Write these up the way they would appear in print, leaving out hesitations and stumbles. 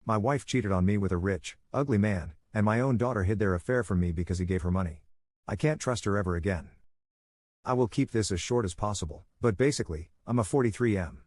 My wife cheated on me with a rich, ugly man, and my own daughter hid their affair from me because he gave her money. I can't trust her ever again. I will keep this as short as possible, but basically, I'm a 43M.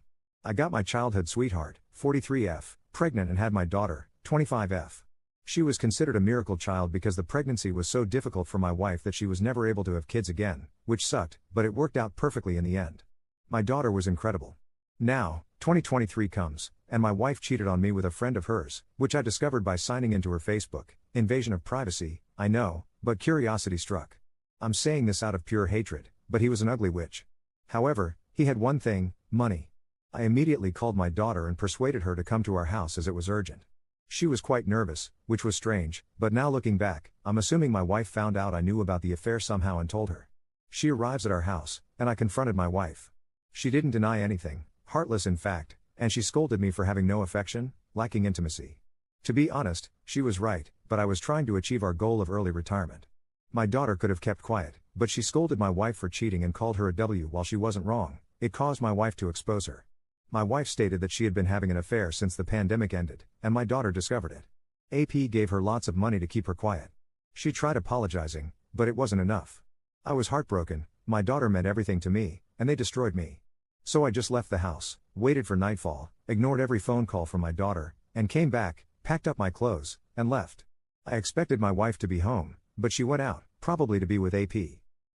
I got my childhood sweetheart, 43F, pregnant and had my daughter, 25F. She was considered a miracle child because the pregnancy was so difficult for my wife that she was never able to have kids again, which sucked, but it worked out perfectly in the end. My daughter was incredible. Now, 2023 comes, and my wife cheated on me with a friend of hers, which I discovered by signing into her Facebook. Invasion of privacy, I know, but curiosity struck. I'm saying this out of pure hatred, but he was an ugly witch. However, he had one thing, money. I immediately called my daughter and persuaded her to come to our house as it was urgent. She was quite nervous, which was strange, but now looking back, I'm assuming my wife found out I knew about the affair somehow and told her. She arrives at our house, and I confronted my wife. She didn't deny anything, heartless in fact, and she scolded me for having no affection, lacking intimacy. To be honest, she was right, but I was trying to achieve our goal of early retirement. My daughter could have kept quiet, but she scolded my wife for cheating and called her a W while she wasn't wrong. It caused my wife to expose her. My wife stated that she had been having an affair since the pandemic ended, and my daughter discovered it. AP gave her lots of money to keep her quiet. She tried apologizing, but it wasn't enough. I was heartbroken, my daughter meant everything to me, and they destroyed me. So I just left the house, waited for nightfall, ignored every phone call from my daughter, and came back, packed up my clothes, and left. I expected my wife to be home, but she went out, probably to be with AP.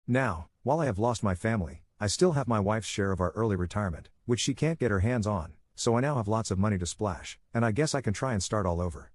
Now, while I have lost my family, I still have my wife's share of our early retirement, which she can't get her hands on, so I now have lots of money to splash, and I guess I can try and start all over.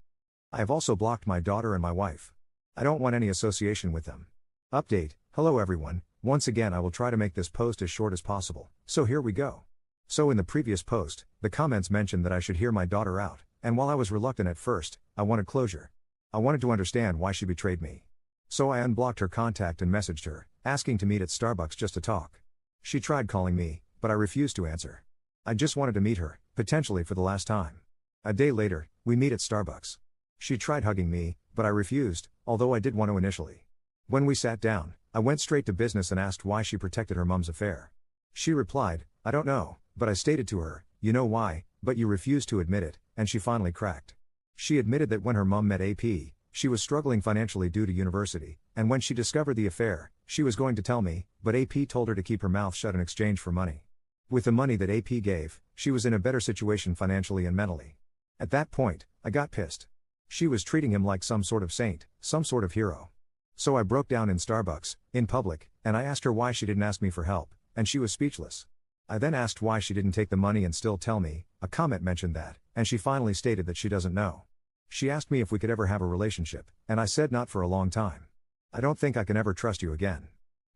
I have also blocked my daughter and my wife. I don't want any association with them. Update, hello everyone, once again I will try to make this post as short as possible, so here we go. So in the previous post, the comments mentioned that I should hear my daughter out, and while I was reluctant at first, I wanted closure. I wanted to understand why she betrayed me. So I unblocked her contact and messaged her, asking to meet at Starbucks just to talk. She tried calling me, but I refused to answer. I just wanted to meet her, potentially for the last time. A day later, we meet at Starbucks. She tried hugging me, but I refused, although I did want to initially. When we sat down, I went straight to business and asked why she protected her mom's affair. She replied, I don't know, but I stated to her, you know why, but you refused to admit it, and she finally cracked. She admitted that when her mom met AP, she was struggling financially due to university, and when she discovered the affair, she was going to tell me, but AP told her to keep her mouth shut in exchange for money. With the money that AP gave, she was in a better situation financially and mentally. At that point, I got pissed. She was treating him like some sort of saint, some sort of hero. So I broke down in Starbucks, in public, and I asked her why she didn't ask me for help, and she was speechless. I then asked why she didn't take the money and still tell me. A comment mentioned that, and she finally stated that she doesn't know. She asked me if we could ever have a relationship, and I said not for a long time. I don't think I can ever trust you again.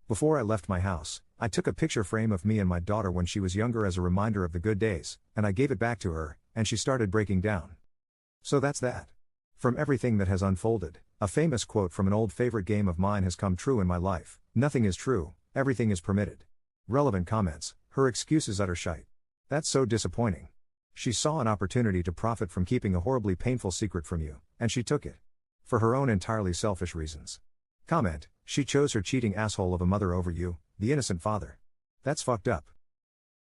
Before I left my house, I took a picture frame of me and my daughter when she was younger as a reminder of the good days, and I gave it back to her, and she started breaking down. So that's that. From everything that has unfolded, a famous quote from an old favorite game of mine has come true in my life: nothing is true, everything is permitted. Relevant comments, her excuse is utter shite. That's so disappointing. She saw an opportunity to profit from keeping a horribly painful secret from you, and she took it. For her own entirely selfish reasons. Comment, she chose her cheating asshole of a mother over you, the innocent father. That's fucked up.